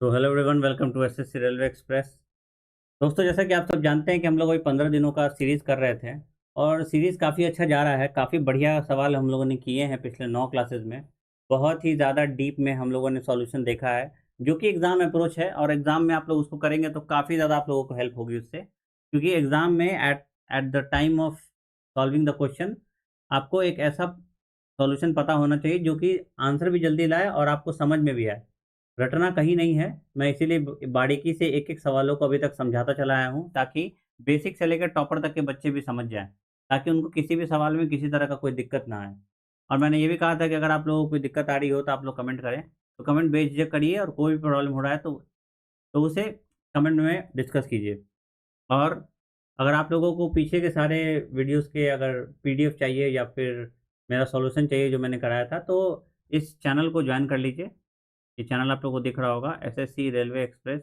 तो hello everyone, welcome to SSC railway express. दोस्तों, जैसा कि आप सब जानते हैं कि हम लोग अभी 15 दिनों का सीरीज़ कर रहे थे और सीरीज़ काफ़ी अच्छा जा रहा है। काफ़ी बढ़िया सवाल हम लोगों ने किए हैं पिछले 9 क्लासेस में। बहुत ही ज़्यादा डीप में हम लोगों ने सॉल्यूशन देखा है, जो कि एग्ज़ाम अप्रोच है, और एग्ज़ाम में आप लोग उसको करेंगे तो काफ़ी ज़्यादा आप लोगों को हेल्प होगी उससे, क्योंकि एग्ज़ाम में at at the time of solving the question आपको एक ऐसा सॉल्यूशन पता होना चाहिए जो कि आंसर भी जल्दी लाए और आपको समझ में भी आए। रटना कहीं नहीं है। मैं इसीलिए बारीकी से एक-एक सवालों को अभी तक समझाता चला आया हूँ, ताकि बेसिक से लेकर टॉपर तक के बच्चे भी समझ जाएँ, ताकि उनको किसी भी सवाल में किसी तरह का कोई दिक्कत ना आए। और मैंने ये भी कहा था कि अगर आप लोगों को कोई दिक्कत आ रही हो तो आप लोग कमेंट करें, तो कमेंट बेझिझक करिए, और कोई भी प्रॉब्लम हो रहा है तो उसे कमेंट में डिस्कस कीजिए। और अगर आप लोगों को पीछे के सारे वीडियोज़ के अगर पीडीएफ चाहिए या फिर मेरा सॉल्यूशन चाहिए जो मैंने कराया था, तो इस चैनल को जॉइन कर लीजिए। ये चैनल आप लोगों को दिख रहा होगा, एसएससी रेलवे एक्सप्रेस।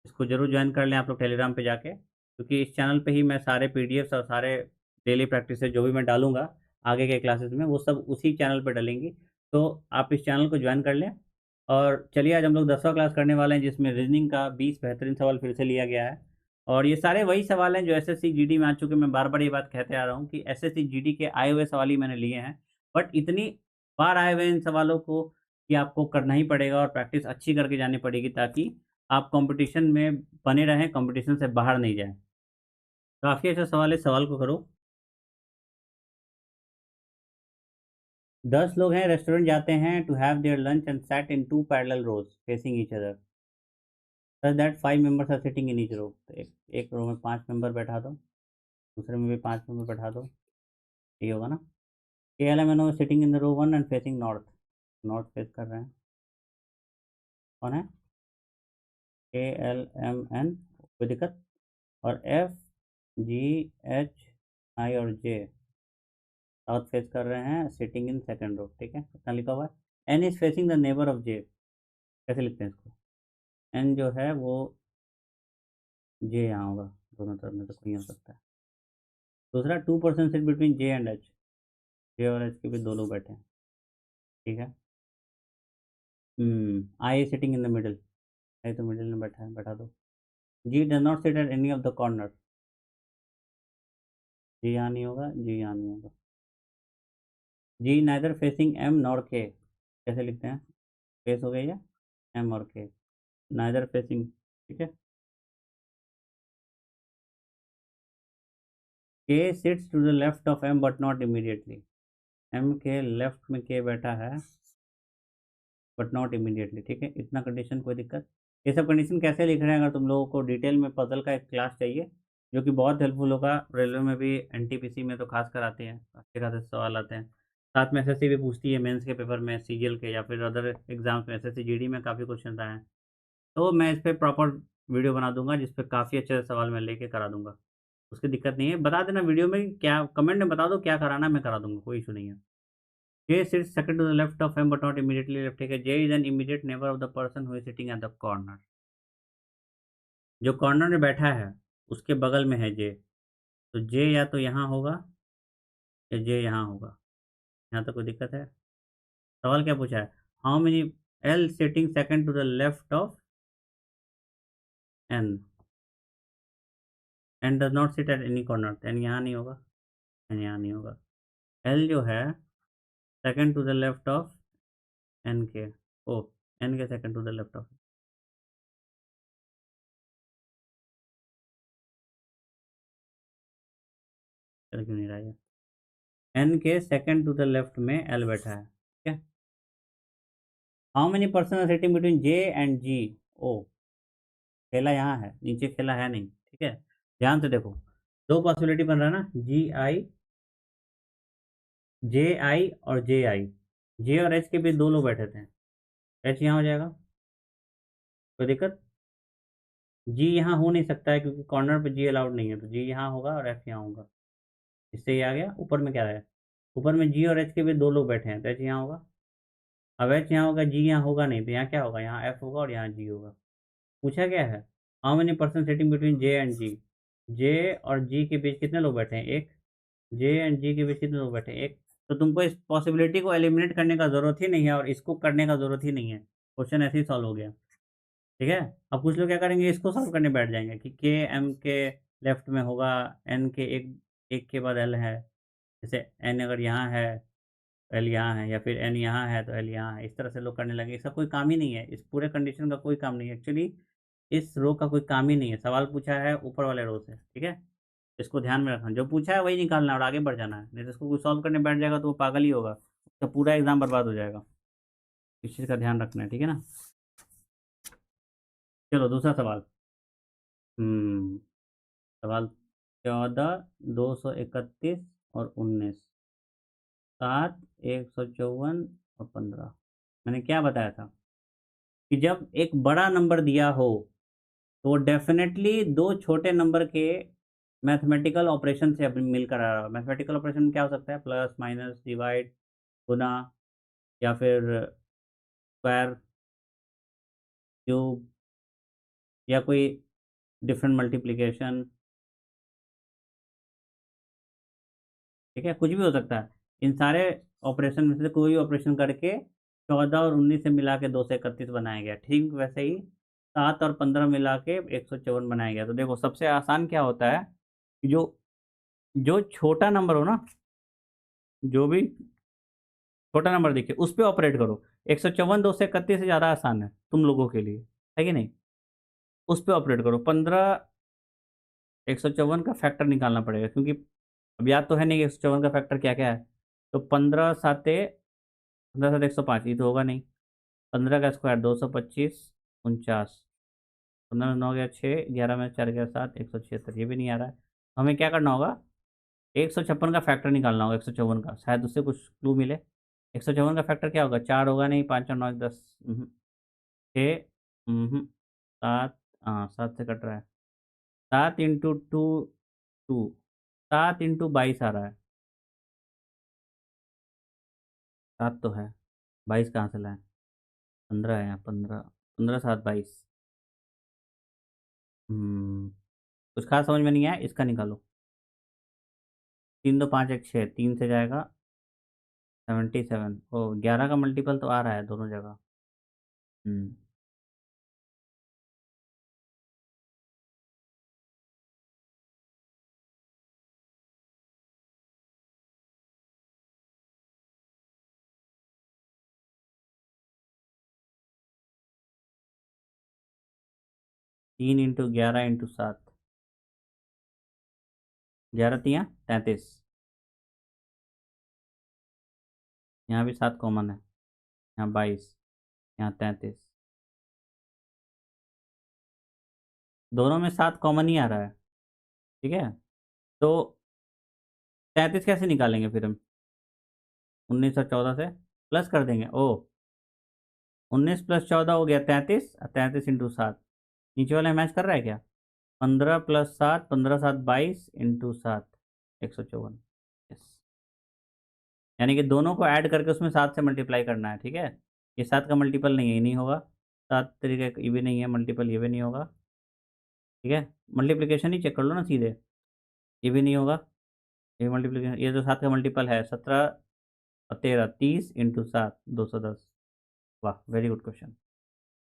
इसको ज़रूर जॉइन कर लें आप लोग टेलीग्राम पे जाके, क्योंकि इस चैनल पे ही मैं सारे पीडीएफ्स और सारे डेली प्रैक्टिसेस जो भी मैं डालूँगा आगे के क्लासेस में, वो सब उसी चैनल पे डलेंगी। तो आप इस चैनल को जॉइन कर लें। और चलिए, आज हम लोग 10वां क्लास करने वाले हैं, जिसमें रीज़निंग का 20 बेहतरीन सवाल फिर से लिया गया है। और ये सारे वही सवाल हैं जो एसएससी जीडी में आ चुके हैं। मैं बार-बार ये बात कहते आ रहा हूँ कि एसएससी जीडी के आए हुए सवाल ही मैंने लिए हैं। बट इतनी बार आए हुए इन सवालों को कि आपको करना ही पड़ेगा और प्रैक्टिस अच्छी करके जानी पड़ेगी, ताकि आप कॉम्पिटिशन में बने रहें, कॉम्पिटिशन से बाहर नहीं जाएँ। काफ़ी अच्छा सवाल है, इस सवाल को करो। 10 लोग हैं, रेस्टोरेंट जाते हैं to have their lunch and sat in 2 parallel rows facing each other, such that 5 members are sitting in each row. तो एक रो में 5 मेंबर बैठा दो, दूसरे में भी 5 मेंबर बैठा दो, ये होगा ना? KLMNO sitting in the row 1 and facing north, north face कर रहे हैं। कौन है? KLMN, कोई दिक्कत? और FGHI और J साउथ फेस कर रहे हैं, सिटिंग इन सेकंड रो। ठीक है, इतना लिखा हुआ है। N is facing the neighbour of J। कैसे लिखते हैं इसको? N जो है वो J यहाँ होगा, दोनों तरफ में तो कहीं हो सकता है। दूसरा, 2% sit between J and H। J और H के भी दो लोग बैठे हैं। ठीक है। I sitting in the middle. I तो मिडिल में बैठा है, बैठा दो। G does not sit at any of the corner. G यहाँ नहीं होगा, G यहाँ नहीं होगा। G neither facing M nor K। कैसे लिखते हैं? फेस हो गया या M और K, नाइदर फेसिंग। ठीक है। K sits to the left of M but not immediately. M के लेफ्ट में K बैठा है बट नॉट इमीडिएटली। ठीक है, इतना कंडीशन, कोई दिक्कत? ये सब कंडीशन कैसे लिख रहे हैं, अगर तुम लोगों को डिटेल में पजल का एक क्लास चाहिए जो कि बहुत हेल्पफुल होगा, रेलवे में भी एनटीपीसी में तो खास कर आते हैं, अच्छे खासे सवाल आते हैं। साथ में एसएससी भी पूछती है मेंस के पेपर में, सीजीएल के या फिर अदर एग्जाम्स में, एसएससी जीडी में काफ़ी क्वेश्चन आए हैं। तो मैं इस पर प्रॉपर वीडियो बना दूंगा, जिस पे काफ़ी अच्छे सवाल मैं लेके करा दूंगा। उसकी दिक्कत नहीं है, बता देना वीडियो में, क्या कमेंट में बता दो क्या कराना है, मैं करा दूंगा, कोई इशू नहीं है। J sits second to the left of M but not immediately left. ठीक है, J is an immediate neighbor of the person who is sitting at the corner। जो कॉर्नर में बैठा है उसके बगल में है J। तो J या तो यहाँ होगा या J यहाँ होगा। यहाँ तक कोई दिक्कत है? सवाल क्या पूछा है? How many L sitting second to the left of N। N does not sit at any corner. N यहाँ नहीं होगा, N यहाँ नहीं होगा। L जो है second to the left of N के, ओ N के second to the left of. चल क्यों नहीं रहा है? N के सेकंड टू द लेफ्ट में L बैठा है। ठीक है। How many person are sitting between J and G। Oh, खेला यहाँ है, नीचे खेला है नहीं। ठीक है, ध्यान से देखो, दो पॉसिबिलिटी बन रहा है ना, J I और JI। J और H के बीच दो लोग बैठे थे, H यहाँ हो जाएगा, कोई दिक्कत? G यहाँ हो नहीं सकता है क्योंकि कॉर्नर पे G अलाउड नहीं है, तो G यहाँ होगा और F यहाँ होगा। इससे ये आ गया। ऊपर में क्या है? ऊपर में G और H के बीच दो लोग बैठे हैं, तो H यहाँ होगा। अब H यहाँ होगा, G यहाँ होगा नहीं, तो यहाँ क्या होगा? यहाँ F होगा और यहाँ G होगा। पूछा क्या है? How many person sitting between J and G। J और G के बीच कितने लोग बैठे हैं? एक। J एंड G के बीच कितने लोग बैठे हैं? एक। तो तुमको इस पॉसिबिलिटी को एलिमिनेट करने का ज़रूरत ही नहीं है और इसको करने का ज़रूरत ही नहीं है, क्वेश्चन ऐसे ही सॉल्व हो गया। ठीक है। अब कुछ लोग क्या करेंगे, इसको सॉल्व करने बैठ जाएंगे कि के एम के लेफ्ट में होगा, एन के एक एक के बाद एल है, जैसे एन अगर यहाँ है एल यहाँ है, या फिर एन यहाँ है तो एल यहाँ है, इस तरह से लोग करने लगे। इसका कोई काम ही नहीं है, इस पूरे कंडीशन का कोई काम नहीं है एक्चुअली। इस रो का कोई काम ही नहीं है, सवाल पूछा है ऊपर वाले रो से, ठीक है। इसको ध्यान में रखना, जो पूछा है वही निकालना है और आगे बढ़ जाना है, नहीं तो इसको कोई सॉल्व करने बैठ जाएगा तो वो पागल ही होगा, उसका पूरा एग्जाम बर्बाद हो जाएगा। इस चीज़ का ध्यान रखना है, ठीक है ना। चलो दूसरा सवाल। हम्म सवाल 14, 231 और 19, 7, 154 और 15। मैंने क्या बताया था कि जब एक बड़ा नंबर दिया हो तो वो डेफिनेटली दो छोटे नंबर के मैथमेटिकल ऑपरेशन से अपनी मिलकर आ रहा है। मैथमेटिकल ऑपरेशन में क्या हो सकता है, प्लस माइनस डिवाइड, गुना, या फिर स्क्वायर, क्यूब, या कोई डिफरेंट मल्टीप्लिकेशन, ठीक है, कुछ भी हो सकता है। इन सारे ऑपरेशन में से कोई भी ऑपरेशन करके 14 और 19 से मिला के 231 बनाया गया। ठीक वैसे ही 7 और 15 मिला के 154 बनाया गया। तो देखो सबसे आसान क्या होता है कि जो जो छोटा नंबर हो ना, जो भी छोटा नंबर दिखे उस पर ऑपरेट करो। 154 231 से ज़्यादा आसान है तुम लोगों के लिए, है कि नहीं। उस पर ऑपरेट करो। 15 154 का फैक्टर निकालना पड़ेगा, क्योंकि अब याद तो है नहीं कि 154 का फैक्टर क्या क्या है। तो 15 7 ये तो होगा नहीं। 15 का स्क्वायर 225, 49, 15 9 गया 6, 11 में 4 गया 7, 176, ये भी नहीं आ रहा है। हमें क्या करना होगा, 156 का फैक्टर निकालना होगा 154 का, शायद उससे कुछ क्लू मिले। 154 का फैक्टर क्या होगा, 4 होगा नहीं, 5 और 9 10, 6, 7, हाँ 7 से कट रहा है। 7 × 2 2, 7 × 22 आ रहा है। 7 तो है, 22 कहाँ से लाए, 15 है यहाँ, 15, 15 7 22। कुछ खास समझ में नहीं आया, इसका निकालो। 3 2 5 1 6, 3 से जाएगा 77। ओ 11 का मल्टीपल तो आ रहा है दोनों जगह। हम्म 3 × 11 × 7, 11 × 3 33। यहाँ भी 7 कॉमन है, यहाँ 22, यहाँ 33। दोनों में 7 कॉमन ही आ रहा है, ठीक है। तो 33 कैसे निकालेंगे फिर हम, 19 और 14 से प्लस कर देंगे। ओ 19 + 14 हो गया 33, 33 × 7, नीचे वाला मैच कर रहा है क्या। 15 + 7, 15 7 22 × 7, 154। यस, यानी कि दोनों को ऐड करके उसमें 7 से मल्टीप्लाई करना है, ठीक है। ये 7 का मल्टीपल नहीं है, ये नहीं होगा। 7 तरीके ये भी नहीं है मल्टीपल, ये भी नहीं होगा, ठीक है। मल्टीप्लिकेशन ही चेक कर लो ना सीधे, ये भी नहीं होगा। ये मल्टीप्लिकेशन, ये जो 7 का मल्टीपल है 17 और 13, 30 × 7, 210। वाह very good question,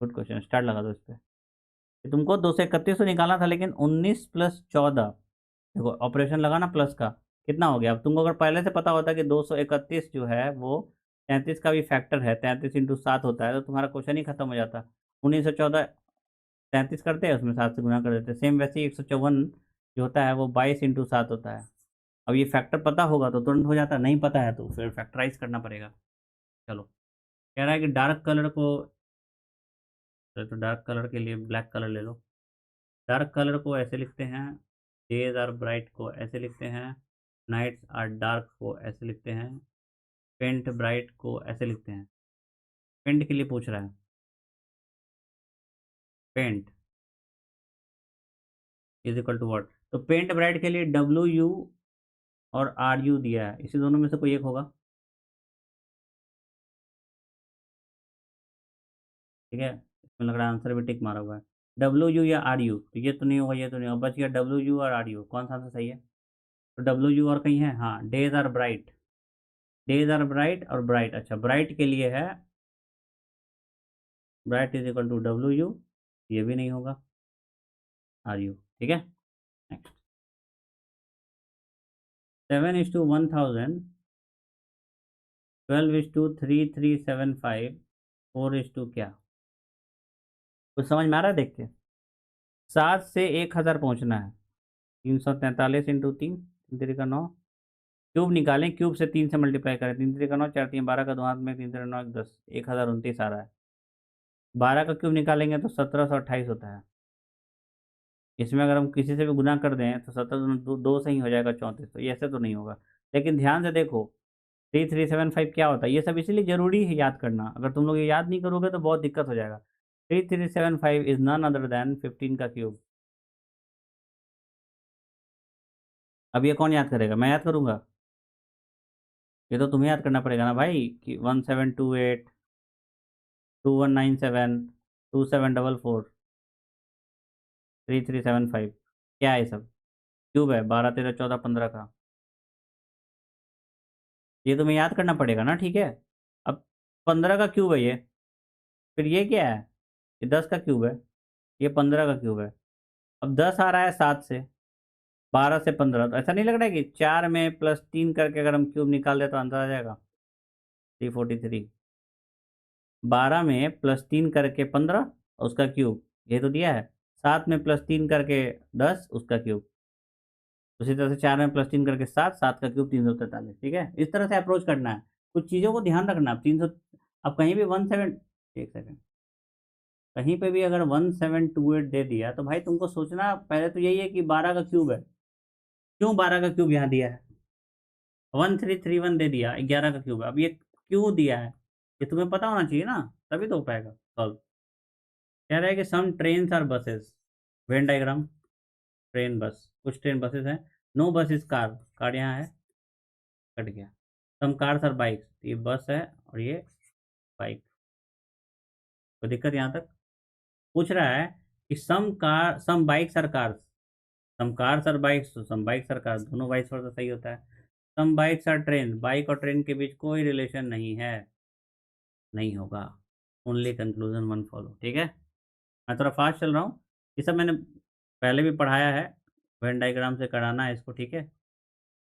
good question, start लगा दो इस पर। तुमको 231 तो निकालना था, लेकिन 19 + 14, देखो ऑपरेशन लगा ना प्लस का, कितना हो गया। अब तुमको अगर पहले से पता होता कि 231 जो है वो 33 का भी फैक्टर है, 33 × 7 होता है, तो तुम्हारा क्वेश्चन ही खत्म हो जाता। 1914 33 करते हैं, उसमें 7 से गुना कर देते, सेम वैसे ही 154 जो होता है वो 22 × 7 होता है। अब ये फैक्टर पता होगा तो तुरंत हो जाता, नहीं पता है तो फिर फैक्टराइज करना पड़ेगा। चलो, कह रहा है कि डार्क कलर को, तो डार्क कलर के लिए ब्लैक कलर ले लो। डार्क कलर को ऐसे लिखते हैं, डेज आर ब्राइट को ऐसे लिखते हैं, नाइट्स आर डार्क को ऐसे लिखते हैं, पेंट ब्राइट को ऐसे लिखते हैं। पेंट के लिए पूछ रहा है, paint is equal to what. तो पेंट ब्राइट के लिए WU और RU दिया है, इसी दोनों में से कोई एक होगा, ठीक है। इसमें लग रहा है आंसर भी टिक मारा हुआ है। WU या RU, तो ये तो नहीं होगा, ये तो नहीं होगा, बच गया WU और RU, कौन सा आंसर सही है। तो WU और कहीं है, हाँ days are bright, days are bright और ब्राइट, अच्छा ब्राइट के लिए है bright is equal to WU, ये भी नहीं होगा, आर यू, ठीक है। नेक्स्ट, 7:1000, 12:3375, 4 क्या, कुछ समझ में आ रहा है देख के। 7 से 1000 पहुंचना है, 343 इंटू 3, 3 का 9। क्यूब निकालें, क्यूब से 3 से मल्टीप्लाई करें, 3 3 का 9, 4 3 12 का 2 हाथ में, 3 3 9 1 10, 1029 आ रहा है। 12 का क्यूब निकालेंगे तो 1728 होता है। इसमें अगर हम किसी से भी गुना कर दें तो 17 दो से ही हो जाएगा 34, तो ये ऐसे तो नहीं होगा। लेकिन ध्यान से देखो, 3375 क्या होता है, ये सब इसीलिए जरूरी है याद करना। अगर तुम लोग ये याद नहीं करोगे तो बहुत दिक्कत हो जाएगा। 3375 इज नन अदर देन 15 का क्यूब। अब ये कौन याद करेगा, मैं याद करूंगा? ये तो तुम्हें याद करना पड़ेगा ना भाई, कि 1728, 2197, 2744, 3375, क्या है ये सब? क्यूब है, 12 13 14 15 का। ये तुम्हें याद करना पड़ेगा ना, ठीक है। अब 15 का क्यूब है ये, फिर ये क्या है? ये 10 का क्यूब है, ये 15 का क्यूब है। अब 10 आ रहा है 7 से, 12 से 15, तो ऐसा नहीं लग रहा है कि 4 में +3 करके अगर हम क्यूब निकाल दे तो आंसर आ जाएगा 343। 12 में +3 करके 15, उसका क्यूब, ये तो दिया है। 7 में +3 करके 10, उसका क्यूब। उसी तरह से 4 में +3 करके 7, 7 का क्यूब 343, ठीक है। इस तरह से अप्रोच करना है, कुछ चीज़ों को ध्यान रखना। अब 300, अब कहीं भी 17, एक सेकेंड, कहीं पे भी अगर 1728 दे दिया तो भाई तुमको सोचना पहले तो यही है कि 12 का क्यूब है। क्यों 12 का क्यूब यहाँ दिया है? 1331 दे दिया, 11 का क्यूब है। अब ये क्यों दिया है, ये तुम्हें पता होना चाहिए ना, तभी तो हो पाएगा सॉल्व। कह रहा है कि some train are buses, Venn diagram, train bus, कुछ ट्रेन बसेस हैं। No bus is car, car यहाँ है, कट गया। सम कार्स आर बाइक्स, ये बस है और ये बाइक। कोई दिक्कत यहाँ तक? पूछ रहा है कि some bikes are cars, some cars are bikes, तो सम बाइक्स आर कार्स, दोनों बाइक्स और तो सही होता है। Some bikes are train, bike और ट्रेन के बीच कोई रिलेशन नहीं है, नहीं होगा। ओनली कंक्लूजन वन फॉलो, ठीक है। मैं थोड़ा फास्ट चल रहा हूँ, ये सब मैंने पहले भी पढ़ाया है। वेन डायग्राम से कराना है इसको, ठीक है।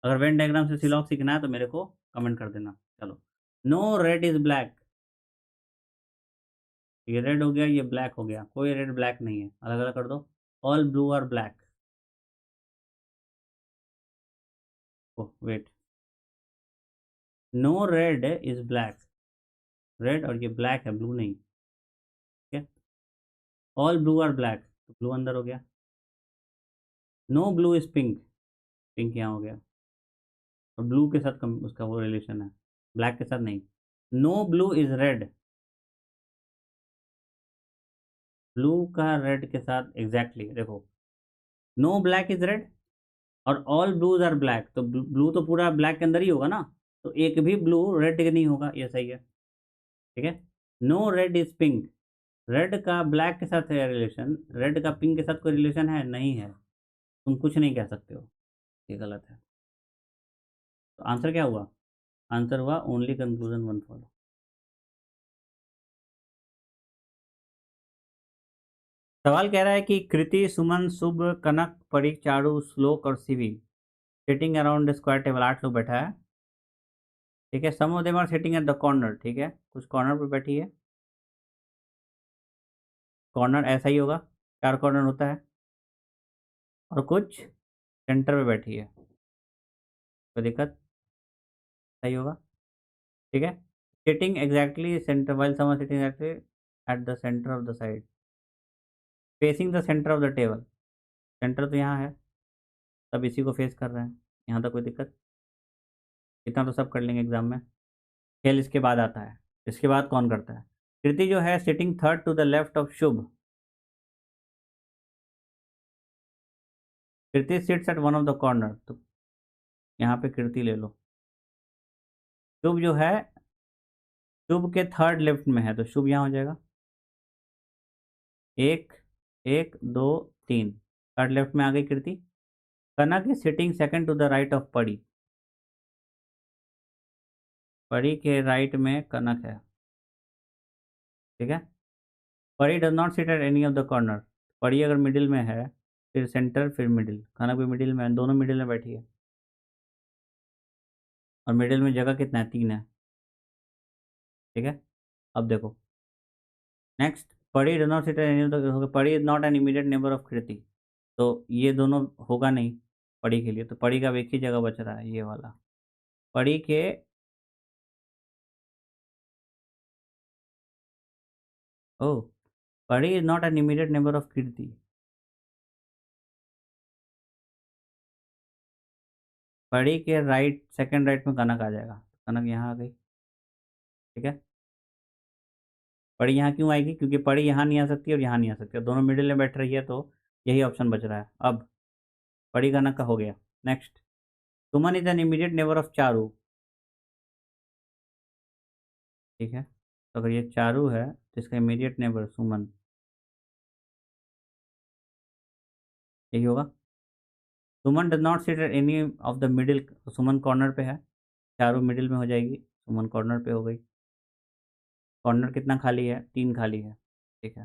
अगर वेन डायग्राम से सिलॉक सीखना है तो मेरे को कमेंट कर देना। चलो, नो रेड इज ब्लैक, ये रेड हो गया, ये ब्लैक हो गया, कोई रेड ब्लैक नहीं है, अलग अलग कर दो। All blue are black, oh wait, no red is black, red और ये ब्लैक है, ब्लू नहीं, ठीक है। ऑल ब्लू आर ब्लैक, तो ब्लू अंदर हो गया। No blue is pink, pink यहाँ हो गया, और ब्लू के साथ उसका वो रिलेशन है, ब्लैक के साथ नहीं। No blue is red, blue का रेड के साथ एग्जैक्टली देखो, नो ब्लैक इज रेड और ऑल ब्लूज आर ब्लैक, तो ब्लू तो पूरा ब्लैक के अंदर ही होगा ना, तो एक भी ब्लू रेड के नहीं होगा, ये सही है, ठीक है। No red is pink, red का ब्लैक के साथ है रिलेशन, रेड का पिंक के साथ कोई रिलेशन है नहीं है, तुम कुछ नहीं कह सकते हो, ये गलत है। तो आंसर क्या हुआ? आंसर हुआ ओनली कंक्लूजन वन फॉलो। सवाल कह रहा है कि कृति, सुमन, शुभ, कनक, परीक, चारू, श्लोक और Shivi sitting around square table, 8 लोग बैठा है, ठीक है। Some of them are sitting at the corner, ठीक है, कुछ कॉर्नर पे बैठी है, कॉर्नर ऐसा ही होगा, 4 कॉर्नर होता है, और कुछ सेंटर पे बैठी है, कोई दिक्कत, सही होगा, ठीक है। Sitting exactly centre, while some are sitting exactly at the centre of the side, facing the centre of the table, centre तो यहाँ है, सब इसी को फेस कर रहे हैं, यहाँ तक कोई दिक्कत, इतना तो सब कर लेंगे एग्जाम में। खेल इसके बाद आता है, इसके बाद कौन करता है? कृति जो है sitting third to the left of Shubh, Kriti sits at one of the corner, तो यहाँ पे कृति ले लो। शुभ जो है, शुभ के थर्ड लेफ्ट में है, तो शुभ यहाँ हो जाएगा, 1 1 2 3, थर्ड लेफ्ट में आ गई Kriti. Kanak is sitting second to the right of Pari, Pari के राइट में कनक है, ठीक है। परी does not sit at any of the corner. परी अगर मिडिल में है, फिर सेंटर, फिर मिडिल, खाना भी मिडिल में है, दोनों मिडिल में बैठी है। और मिडिल में जगह कितना है, 3 है। ठीक है, अब देखो next. Pari does not sit at any of the, Pari is not an immediate neighbour of Kriti. तो ये दोनों होगा नहीं परी के लिए, तो परी का अब एक ही जगह बच रहा है, ये वाला। परी के, ओ, Pari is not an immediate neighbour of Kirti. Pari के राइट, सेकंड राइट में कनक आ जाएगा, कनक यहाँ आ गई। ठीक है, पड़ी यहाँ क्यों आएगी, क्योंकि पड़ी यहाँ नहीं आ सकती और यहाँ नहीं आ सकती, दोनों मिडिल में बैठ रही है, तो यही ऑप्शन बच रहा है। अब पड़ी का नक्का हो गया। Next, Suman is an immediate neighbour of Charu. ठीक है, तो अगर ये चारू है तो इसका इमीडिएट नेबर सुमन, यही होगा। Suman does not sit at any of the middle, Suman corner पे है, चारू मिडिल में हो जाएगी, सुमन कॉर्नर पे हो गई। कॉर्नर कितना खाली है, 3 खाली है। ठीक है,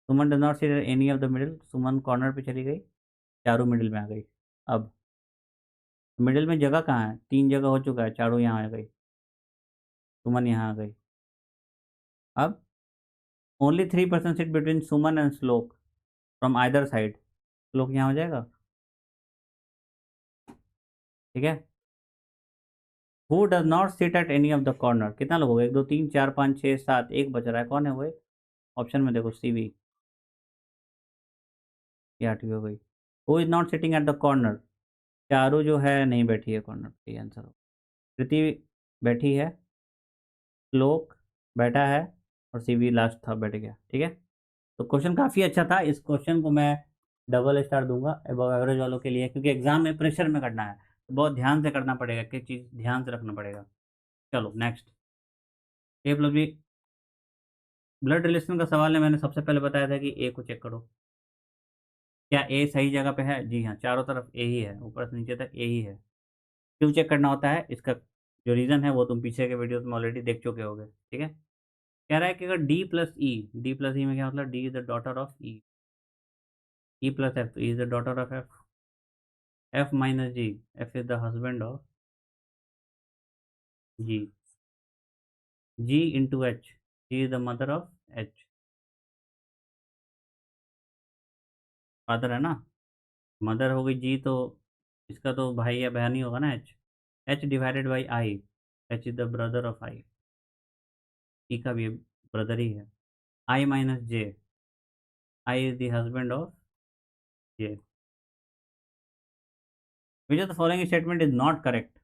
Suman does not sit at any of the middle, Suman corner पे चली गई, चारू मिडिल में आ गई। अब मिडिल में जगह कहाँ है, 3 जगह हो चुका है, चारू यहाँ आ गई, सुमन यहाँ आ गई। अब only 3% sit between Suman and श्लोक फ्रॉम आइदर साइड, श्लोक यहाँ हो जाएगा। ठीक है, who does not sit at any of the corner, कितना लोग हो गए, 1 2 3 4 5 6 7, एक बच रहा है, कौन है वो, ऑप्शन में देखो, सीवी, ये 8वीं हो गई। Who is not sitting at the corner, Charu जो है नहीं बैठी है कॉर्नर पे, आंसर हो। कृति बैठी है, श्लोक बैठा है, और सीवी लास्ट था, बैठ गया। ठीक है, तो क्वेश्चन काफ़ी अच्छा था, इस क्वेश्चन को मैं डबल स्टार दूंगा अबव एवरेज वालों के लिए, क्योंकि एग्जाम में प्रेशर में करना है, तो बहुत ध्यान से करना पड़ेगा, किस चीज़ ध्यान से रखना पड़ेगा। चलो नेक्स्ट, ए प्लस बी, ब्लड रिलेशन का सवाल है, मैंने सबसे पहले बताया था कि ए को चेक करो, क्या ए सही जगह पे है, जी हाँ, चारों तरफ ए ही है, ऊपर से नीचे तक ए ही है। क्यों चेक करना होता है, इसका जो रीज़न है वो तुम पीछे के वीडियोस में ऑलरेडी देख चुके होगे। ठीक है, कह रहा है कि अगर D plus E, D plus E में क्या मतलब, D is the daughter of E plus F, E is the daughter of F minus G, F is the husband of G, G into H, G is the mother of H, father है ना, mother हो गई जी, तो इसका तो भाई या बहन ही होगा ना, H, H divided by I, H is the brother of I, E का भी ब्रदर ही है, I minus J, I is the husband of J, which of the following statement is not correct,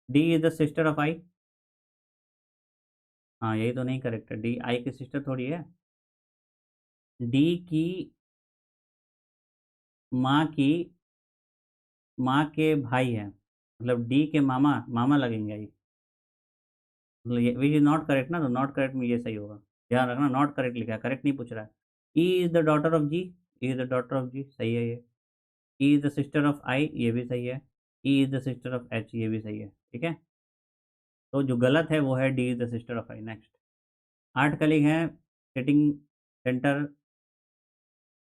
D is the sister of I, हाँ यही तो नहीं correct है, D I की सिस्टर थोड़ी है, डी की माँ की, माँ के भाई है, मतलब डी के मामा, मामा लगेंगे आई, मतलब ये विच इज नॉट करेक्ट ना, तो नॉट करेक्ट में ये सही होगा, ध्यान रखना, नॉट करेक्ट लिखा है, करेक्ट नहीं पूछ रहा है। E is the daughter of G, E is the daughter of G, सही है ये। E is the sister of I, ये भी सही है। E is the sister of H, ये भी सही है। ठीक है, तो जो गलत है वो है D is the sister of I. Next, 8 colleague हैं, sitting centre,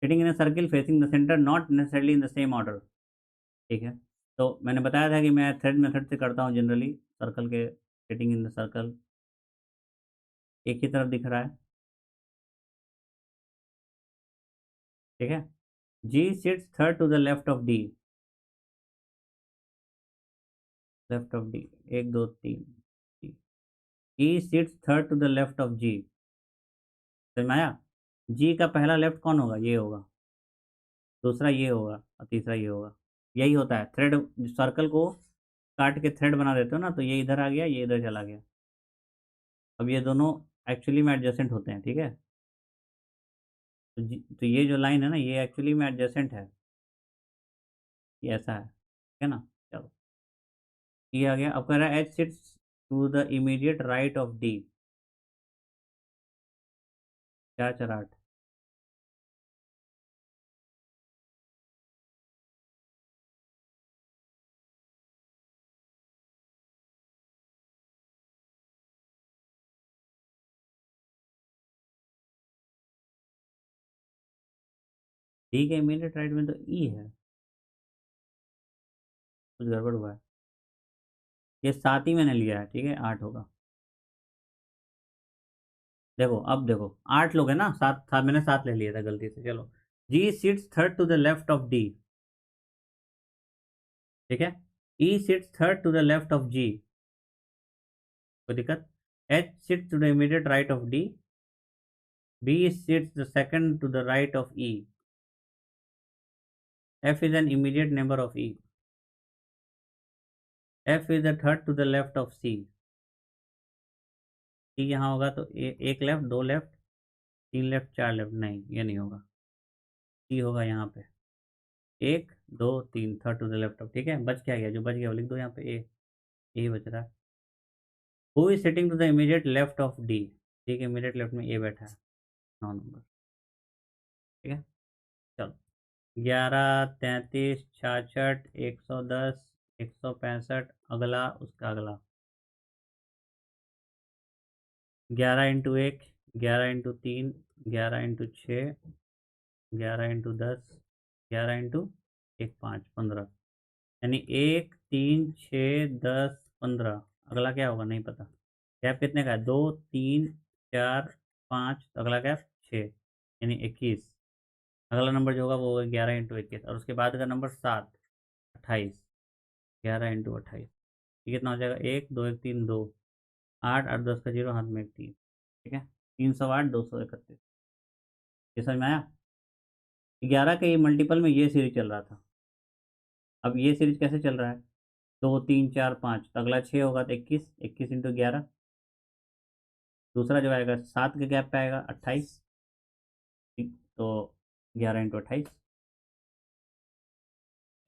sitting in a circle facing the centre, not necessarily in the same order. ठीक है, तो मैंने बताया था कि मैं थ्रेड मेथड से करता हूँ जनरली, सर्कल के सिटिंग इन द सर्कल, एक ही तरफ दिख रहा है। ठीक है, G sits third to the left of D, left of D, 1 2 3, E sits third to the left of G, समझ में आया। जी का पहला लेफ्ट कौन होगा, ये होगा, दूसरा ये होगा, और तीसरा ये होगा, यही होता है थ्रेड, सर्कल को काट के थ्रेड बना देते हो ना, तो ये इधर आ गया, ये इधर चला गया। अब ये दोनों एक्चुअली में एडजेसेंट होते हैं। ठीक है, तो ये जो लाइन है ना, ये एक्चुअली में एडजेसेंट है, ये ऐसा है, ठीक है ना। चलो, ये आ गया। अब कह रहा है H sits to the immediate right of D, 4 4 8, D के इमीडिएट राइट में तो ई है, कुछ गड़बड़ हुआ है। ये 7 ही मैंने लिया है, ठीक है, 8 होगा। देखो अब देखो, 8 लोग हैं ना, 7 था, मैंने 7 ले लिया था गलती से। चलो, G sits third to the left of D, ठीक है। E sits third to the left of G, कोई दिक्कत। H sits to the immediate right of D, B sits the second to the right of E, F is an immediate neighbour of E, F is the third to the left of C, C यहाँ होगा तो एक left, दो left, तीन left, चार left, नहीं ये नहीं होगा। सी होगा यहाँ पे, एक दो तीन, third to the left of, ठीक है। बच क्या गया, जो बच गया वो लिख दो यहाँ पे, ए बच रहा है। Who is sitting to the immediate left of D, D के इमीडिएट लेफ्ट में ए बैठा है, 9 नंबर, ठीक है। चलो, 11, 33, 66, 110, 165, अगला उसका अगला, 11 × 1, 11 × 3, 11 × 6, 11 × 10, 11 × 1, 5, 15, यानी 1, 3, 6, 10, 15। अगला क्या होगा नहीं पता। गैप कितने का है, 2, 3, 4, 5, तो अगला गैप 6, यानी 21। अगला नंबर जो होगा वो होगा 11 × 21, और उसके बाद का नंबर 7, 28, 11 × 28, ये कितना हो जाएगा, 1, 2, 1, 3, 2, 8, 8, 10 का जीरो, हाथ में एक 3, ठीक है। 308, 231, ये समझ में आया। 11 के ये मल्टीपल में ये सीरीज चल रहा था। अब ये सीरीज कैसे चल रहा है, 2, 3, 4, 5, तो अगला 6 होगा तो 21, 21 × 11, दूसरा जो आएगा 7 के गैप पे आएगा 28, ठीक, तो 11 × 28,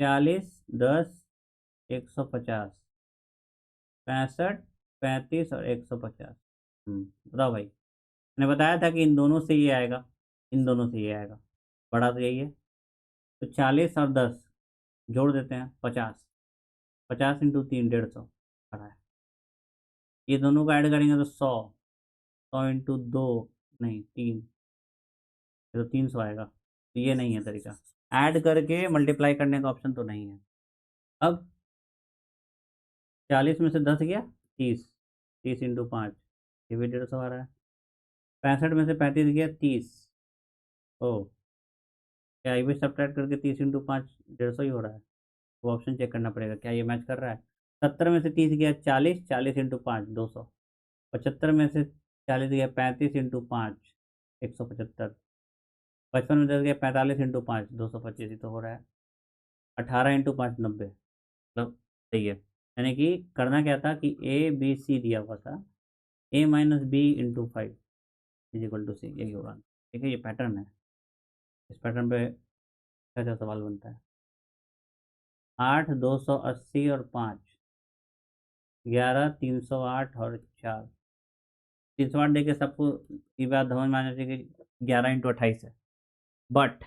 40, 10, 150, 65, 35 और 150। बताओ भाई, मैंने बताया था कि इन दोनों से ये आएगा, इन दोनों से ये आएगा, बड़ा तो यही है। तो 40 और 10 जोड़ देते हैं, 50, 50 × 3, 150 बड़ा है। ये दोनों को ऐड करेंगे तो 100, 100 × 2, नहीं 3, ये तो 300 आएगा। तो ये नहीं है तरीका, ऐड करके मल्टीप्लाई करने का ऑप्शन तो नहीं है। अब 40 में से 10 गया, 30, 30 × 5, ये भी 150 आ रहा है। 65 में से 35 गया, 30, ओ, क्या ये भी सब्ट्रैक्ट करके 30 × 5, 150 ही हो रहा है। वो ऑप्शन चेक करना पड़ेगा क्या ये मैच कर रहा है। 70 में से 30 गया, 40, 40 × 5, 200। 75 में से 40 गया, 35 × 5, 175। 55 में 10 गया, 45 × 5, 225, ही तो हो रहा है। 18 × 5, 90, मतलब सही है। यानी कि करना क्या था कि ए बी सी दिया हुआ था, A - B × 5 = C, यही होगा, ठीक है। ये पैटर्न है, इस पैटर्न पे क्या सवाल बनता है। 8, 280 और 5, 11, 308 और 4, 308 देके सबको ये बात समझ में आना चाहिए कि 11 × 28 है। बट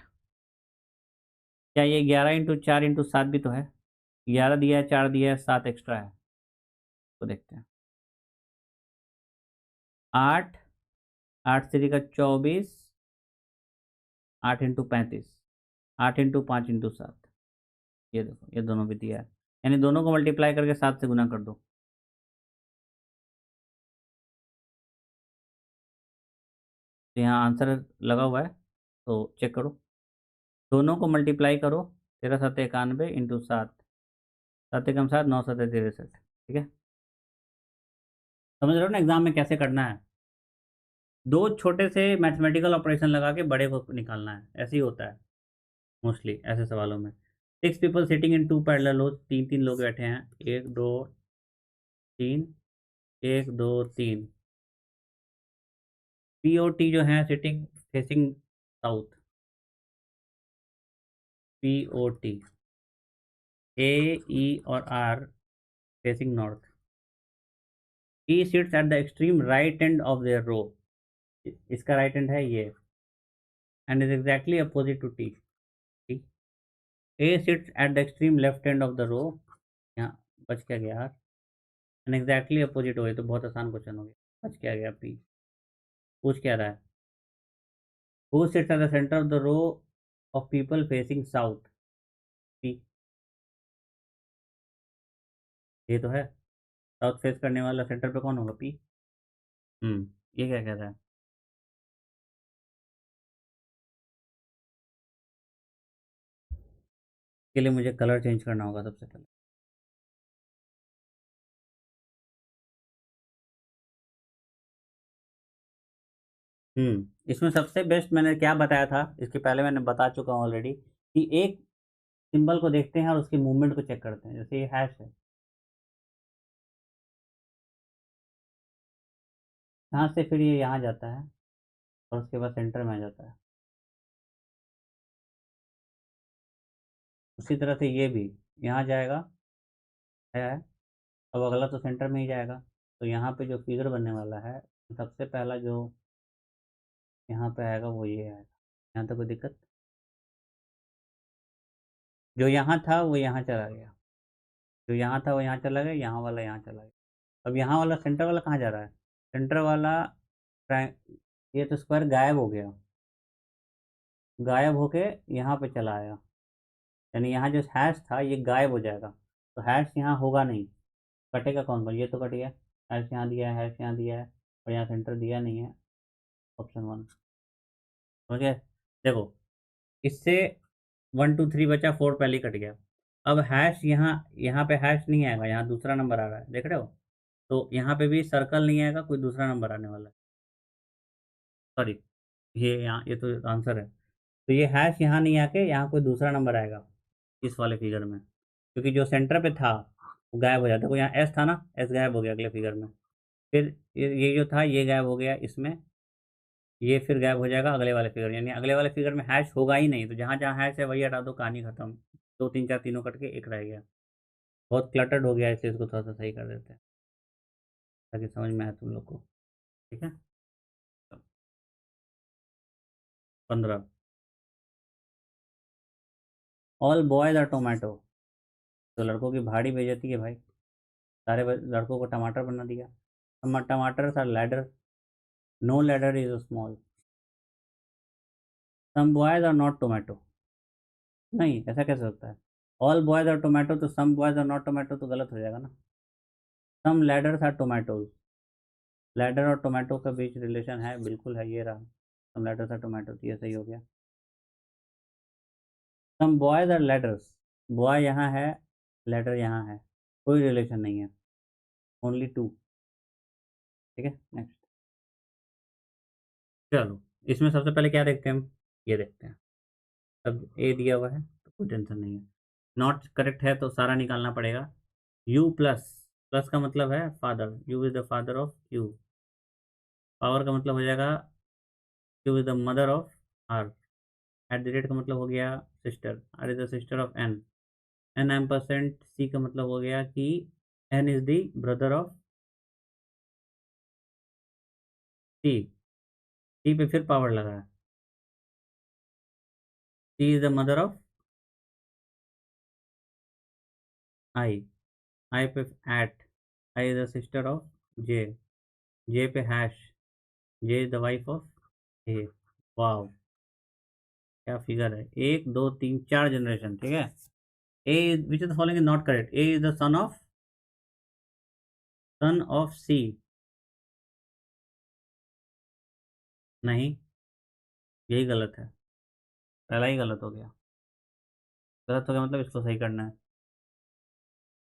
क्या ये 11 × 4 × 7 भी तो है, 11 दिया है, 4 दिया है, 7 एक्स्ट्रा है, तो देखते हैं। 8, 8 3 का 24, 8 × 35, 8 × 5 × 7, ये देखो ये दोनों भी दिया है, यानी दोनों को मल्टीप्लाई करके 7 से गुना कर दो। तो यहाँ आंसर लगा हुआ है, तो चेक करो, दोनों को मल्टीप्लाई करो, 13×7 = 91 × 7, 7 × 7 = 9, 7 × 63, ठीक है। समझ रहे हो ना एग्जाम में कैसे करना है, दो छोटे से मैथमेटिकल ऑपरेशन लगा के बड़े को निकालना है, ऐसे ही होता है मोस्टली ऐसे सवालों में। 6 पीपल सिटिंग इन 2 पैरेलल रोज, 3 3 लोग बैठे हैं, 1 2 3, 1 2 3। POT जो है sitting facing south, POT, AE और R facing north. E sits at the extreme right end of their row, इसका राइट एंड है ये, end is exactly opposite to T। A sits at the extreme left end of the row, यहाँ बच क्या गया यार, and exactly opposite हो गया, तो बहुत आसान क्वेश्चन हो गया। बच क्या गया P, पूछ क्या रहा है। Who sits at the centre of the row of people facing south. P, ये तो है। साउथ फेस करने वाला सेंटर पे कौन होगा? पी। ये क्या कह रहा है? के लिए मुझे कलर चेंज करना होगा सबसे पहले। इसमें सबसे बेस्ट मैंने क्या बताया था, इसके पहले मैंने बता चुका हूँ ऑलरेडी, कि एक सिंबल को देखते हैं और उसकी मूवमेंट को चेक करते हैं। जैसे ये हैश है, यहाँ से फिर ये यहाँ जाता है और उसके बाद सेंटर में आ जाता है। उसी तरह से ये भी यहाँ जाएगा, है। अब अगला तो सेंटर में ही जाएगा। तो यहाँ पे जो फिगर बनने वाला है, सबसे पहला जो यहाँ पे आएगा वो ये आएगा। यहाँ तक कोई दिक्कत? जो यहाँ था वो यहाँ चला गया, जो यहाँ था वो यहाँ चला गया, यहाँ वाला यहाँ चला गया। अब यहाँ वाला सेंटर वाला कहाँ जा रहा है? सेंटर वाला ये तो स्क्वायर गायब हो गया, गायब होके यहाँ पे चला आया। यानी यहाँ जो हैश था ये गायब हो जाएगा। तो हैश यहाँ होगा नहीं। कटेगा कौन कौन? ये तो कट गया। हैश यहाँ दिया है, हैश यहाँ दिया है, और यहाँ सेंटर दिया नहीं है। Option one. ओके, देखो, इससे 1 2 3 बचा, 4 पहले ही कट गया। अब हैश यहाँ, यहाँ पे हैश नहीं आएगा, यहाँ दूसरा नंबर आ रहा है, देख रहे हो? तो यहाँ पे भी सर्कल नहीं आएगा, कोई दूसरा नंबर आने वाला है। सॉरी, ये यहाँ, ये तो आंसर है। तो ये हैश यहाँ नहीं आके यहाँ कोई दूसरा नंबर आएगा इस वाले फिगर में, क्योंकि जो सेंटर पे था वो गायब हो जाता है। कोई यहाँ एस था ना, एस गायब हो गया अगले फिगर में। फिर ये जो था ये गायब हो गया इसमें, ये फिर गायब हो जाएगा अगले वाले फिगर, यानी अगले वाले फिगर में हैश होगा ही नहीं। तो जहाँ जहाँ हैश है वही हटा दो, कहानी खत्म। 2 3 4 तीनों कट के एक रह गया। बहुत क्लटर्ड हो गया, इसलिए इसको थोड़ा सा सही कर देते हैं ताकि समझ में आए तुम लोग को। ठीक है। 15। All boys are tomato. तो लड़कों की भारी बेइज्जती है भाई, सारे लड़कों को टमाटर बना दिया। टमाटर are ladder, no ladder is small. Some boys are not tomato. नहीं, ऐसा कैसे होता है? ऑल बॉयज आर टोमेटो तो some boys are not tomato तो गलत हो जाएगा ना। Some ladders are tomatoes. Ladder और टोमेटो के बीच रिलेशन है, बिल्कुल है, ये रहा। सम लैडर्स आर टोमेटो, तो ये सही हो गया। Some boys are ladders, boy यहाँ है, लैडर यहाँ है, कोई रिलेशन नहीं है, ओनली टू। ठीक है, नेक्स्ट। चलो, इसमें सबसे पहले क्या देखते हैं हम? ये देखते हैं। अब ए दिया हुआ है तो कोई टेंशन नहीं है। नॉट करेक्ट है तो सारा निकालना पड़ेगा। यू प्लस, प्लस का मतलब है father, U is the father of U. Power का मतलब हो जाएगा U is the mother of R. At the rate का मतलब हो गया sister, R is the sister of N. N M percent C का मतलब हो गया कि N is the brother of C. C पे फिर पावर लगा है। C is the mother of I. I पे at, I is the sister of J. J पे hash, J is the wife of A. वाह, क्या फिगर है! 1 2 3 4 generation, ठीक है। A, which is the following is not correct. A is the son of C. नहीं, यही गलत है, पहला ही गलत हो गया। गलत हो गया मतलब इसको सही करना है।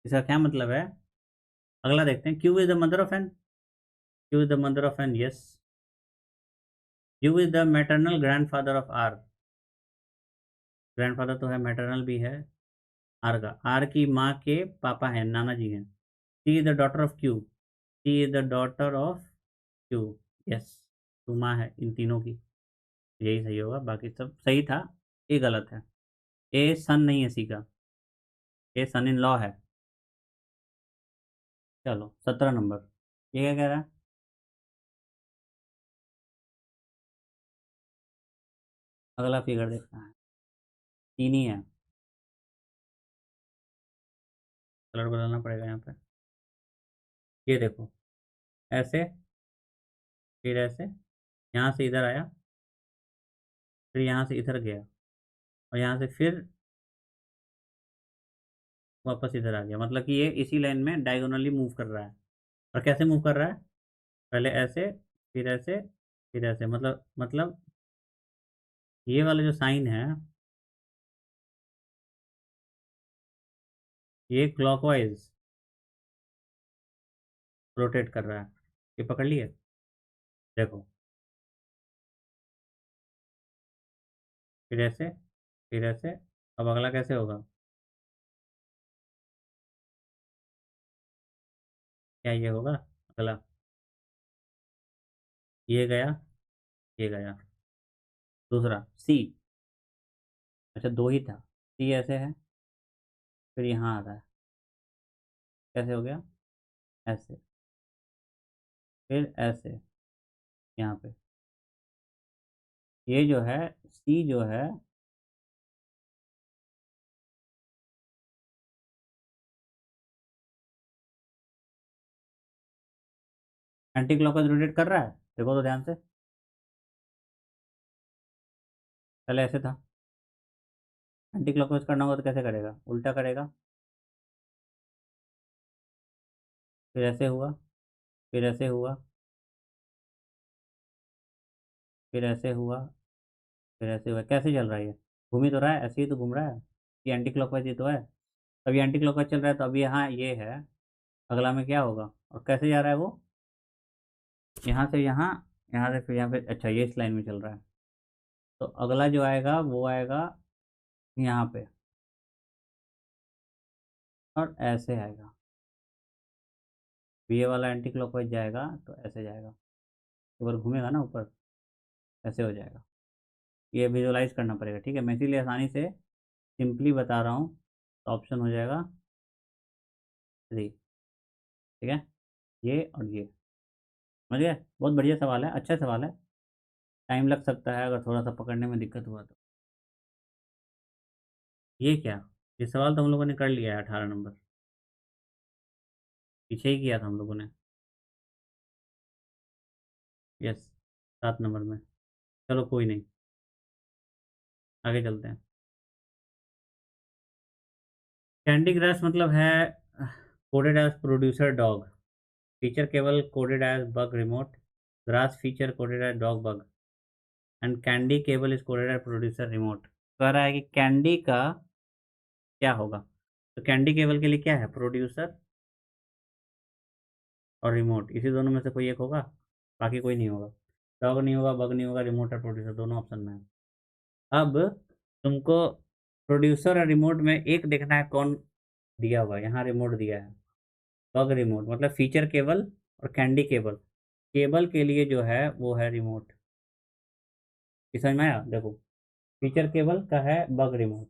इसका क्या मतलब है? अगला देखते हैं। Q is the mother of N. Q is the mother of N, yes. Q is the maternal grandfather of R. Grandfather तो है, मैटरनल भी है। आर का, आर की माँ के पापा हैं, नाना जी हैं। C is the daughter of Q. C is the daughter of Q, yes. तो माँ है इन तीनों की। यही सही होगा, बाकी सब सही था, ये गलत है। ए सन नहीं है सी का, ए सन इन लॉ है। चलो, 17 नंबर। ये क्या कह रहा है? अगला फिगर देखना है। तीन ही है, कलर बदलना पड़ेगा यहाँ पे। ये देखो, ऐसे, फिर ऐसे, यहाँ से इधर आया, फिर यहाँ से इधर गया। और यहाँ से फिर वापस इधर आ गया, मतलब कि ये इसी लाइन में डायगोनली मूव कर रहा है। और कैसे मूव कर रहा है? पहले ऐसे, फिर ऐसे, फिर ऐसे, मतलब ये वाला जो साइन है, ये क्लॉकवाइज रोटेट कर रहा है। ये पकड़ लिए? देखो, फिर ऐसे, फिर ऐसे। अब अगला कैसे होगा? क्या ये होगा अगला? ये गया, ये गया। दूसरा सी। अच्छा, दो ही था। सी ऐसे है, फिर यहाँ आ रहा है। कैसे हो गया? ऐसे, फिर ऐसे, यहाँ पे। ये जो है, सी जो है, एंटी क्लॉकवाइज रोटेट कर रहा है। देखो तो ध्यान से। पहले ऐसे था, एंटी क्लॉकवाइज करना होगा तो कैसे करेगा? उल्टा करेगा। फिर ऐसे हुआ, फिर ऐसे हुआ, फिर ऐसे हुआ, फिर ऐसे हुआ। कैसे चल रहा है ये? घूम ही तो रहा है, ऐसे ही तो घूम रहा है। ये एंटी क्लॉकवाइज ही तो है। अब ये एंटी क्लॉकवाइज चल रहा है, तो अभी यहाँ ये है। अगला में क्या होगा? और कैसे जा रहा है वो? यहाँ से यहाँ, यहाँ से फिर यहाँ पे। अच्छा, ये इस लाइन में चल रहा है। तो अगला जो आएगा वो आएगा यहाँ पे, और ऐसे आएगा। ये वाला एंटी क्लॉकवाइज जाएगा तो ऐसे जाएगा। एक बार घूमेगा ना ऊपर, ऐसे हो जाएगा। ये विजुअलाइज करना पड़ेगा, ठीक है? मैं इसीलिए आसानी से सिंपली बता रहा हूँ। तो ऑप्शन हो जाएगा 3। ठीक है, ये और ये। समझ गए? बहुत बढ़िया सवाल है, अच्छा सवाल है। टाइम लग सकता है अगर थोड़ा सा पकड़ने में दिक्कत हुआ तो। ये क्या? ये सवाल तो हम लोगों ने कर लिया है 18 नंबर। पीछे ही किया था हम लोगों ने। यस, 7 नंबर में। चलो कोई नहीं, आगे चलते हैं। कैंडी क्रश मतलब है coded as producer dog, feature cable coded as bug remote, grass feature coded as dog bug, and candy cable is coded as producer remote. कह रहा है कि कैंडी का क्या होगा? तो कैंडी केबल के लिए क्या है? प्रोड्यूसर और रिमोट, इसी दोनों में से कोई एक होगा, बाकी कोई नहीं होगा। डॉग नहीं होगा, बग नहीं होगा, रिमोट और प्रोड्यूसर दोनों ऑप्शन में है। अब तुमको प्रोड्यूसर और रिमोट में एक देखना है, कौन दिया हुआ है। यहाँ रिमोट दिया है। बग रिमोट मतलब फीचर केबल और कैंडी केबल। केबल के लिए जो है वो है रिमोट। ये समझ में आया? देखो, फीचर केबल का है बग रिमोट,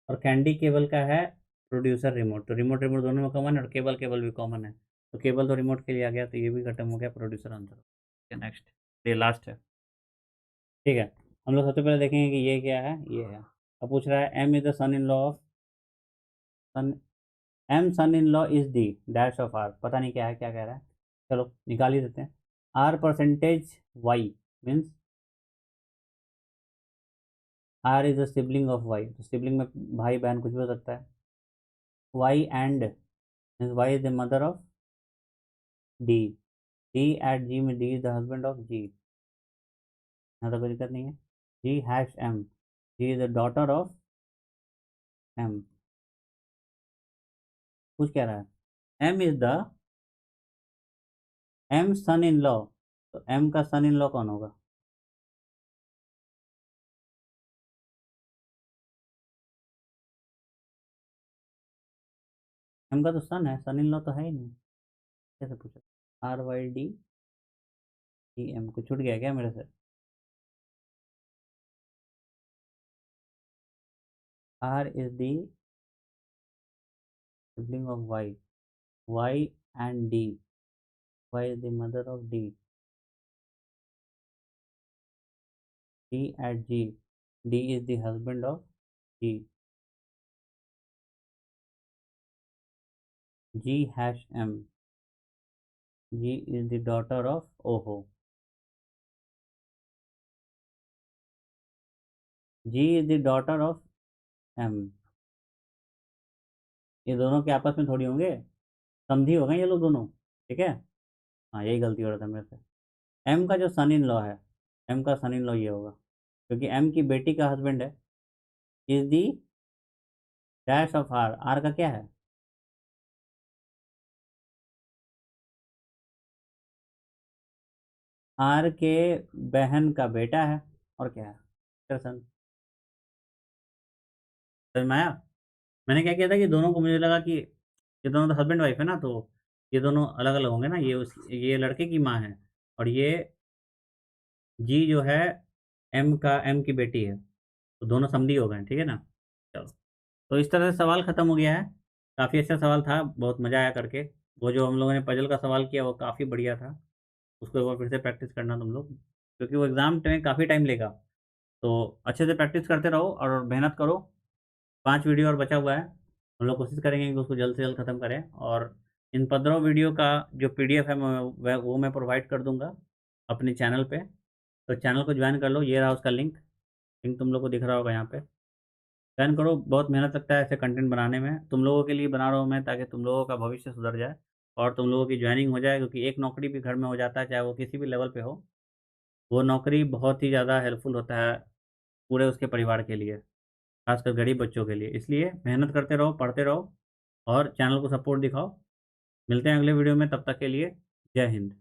और कैंडी केबल का है प्रोड्यूसर रिमोट। तो रिमोट रिमोट दोनों में कॉमन है, और केबल केबल भी कॉमन है। तो केबल तो रिमोट के लिए आ गया, तो ये भी खत्म हो गया, प्रोड्यूसर आंसर। नेक्स्ट, ये लास्ट है। ठीक है, हम लोग सबसे पहले देखेंगे कि ये क्या है। ये है, अब पूछ रहा है M is the son in law of son, M son in law is the dash of R. पता नहीं क्या है, क्या कह रहा है। चलो निकाल ही देते हैं। R percentage Y means, R is the sibling of Y. तो सिबलिंग में भाई बहन कुछ भी हो सकता है। Y and means Y is the mother of D. D at G में D is the husband of G. यहाँ तो कोई दिक्कत नहीं है। G hash M, G is the daughter of M. कुछ कह रहा है M is the, M son in law. तो एम का सन इन लॉ कौन होगा? एम का तो सन है, सन इन लॉ तो है ही नहीं। कैसे पूछा? R Y D E M, को छूट गया क्या मेरे से? R is the sibling of Y, Y and D, Y is the mother of D, D at G, D is the husband of G, G hash M, G is the daughter of ओहो, G is the daughter of M. ये दोनों के आपस में थोड़ी होंगे, समझी हो गए ये लोग दोनों। ठीक है। हाँ, यही गलती हो रहा था मेरे से। एम का जो सन इन लॉ है, एम का सन इन लॉ ये होगा, क्योंकि एम की बेटी का हस्बैंड है। Is the dash of R, R का क्या है? आर के बहन का बेटा है, और क्या है? तेरा सन। समझ में आया? मैंने क्या किया था कि दोनों को मुझे लगा कि ये दोनों तो हस्बैंड वाइफ है ना, तो ये दोनों अलग अलग होंगे ना, ये लड़के की माँ है, और ये जी जो है एम की बेटी है, तो दोनों समधी हो गए। ठीक है ना? चलो, तो इस तरह से सवाल खत्म हो गया है। काफ़ी अच्छा सवाल था, बहुत मज़ा आया करके। वो जो हम लोगों ने पजल का सवाल किया वो काफ़ी बढ़िया था। उसको एक बार फिर से प्रैक्टिस करना तुम लोग, क्योंकि वो एग्ज़ाम में काफ़ी टाइम लेगा। तो अच्छे से प्रैक्टिस करते रहो और मेहनत करो। 5 वीडियो और बचा हुआ है, हम लोग कोशिश करेंगे कि उसको जल्द से जल्द ख़त्म करें। और इन 15 वीडियो का जो पीडीएफ है वो मैं प्रोवाइड कर दूंगा अपने चैनल पे। तो चैनल को ज्वाइन कर लो, ये रहा उसका लिंक। लिंक तुम लोग को दिख रहा होगा यहाँ पे। ज्वाइन करो, बहुत मेहनत लगता है ऐसे कंटेंट बनाने में। तुम लोगों के लिए बना रहा हूँ मैं, ताकि तुम लोगों का भविष्य सुधर जाए और तुम लोगों की ज्वाइनिंग हो जाए, क्योंकि एक नौकरी भी घर में हो जाता है, चाहे वो किसी भी लेवल पे हो। वो नौकरी बहुत ही ज़्यादा हेल्पफुल होता है पूरे उसके परिवार के लिए, खासकर गरीब बच्चों के लिए। इसलिए मेहनत करते रहो, पढ़ते रहो और चैनल को सपोर्ट दिखाओ। मिलते हैं अगले वीडियो में, तब तक के लिए जय हिंद।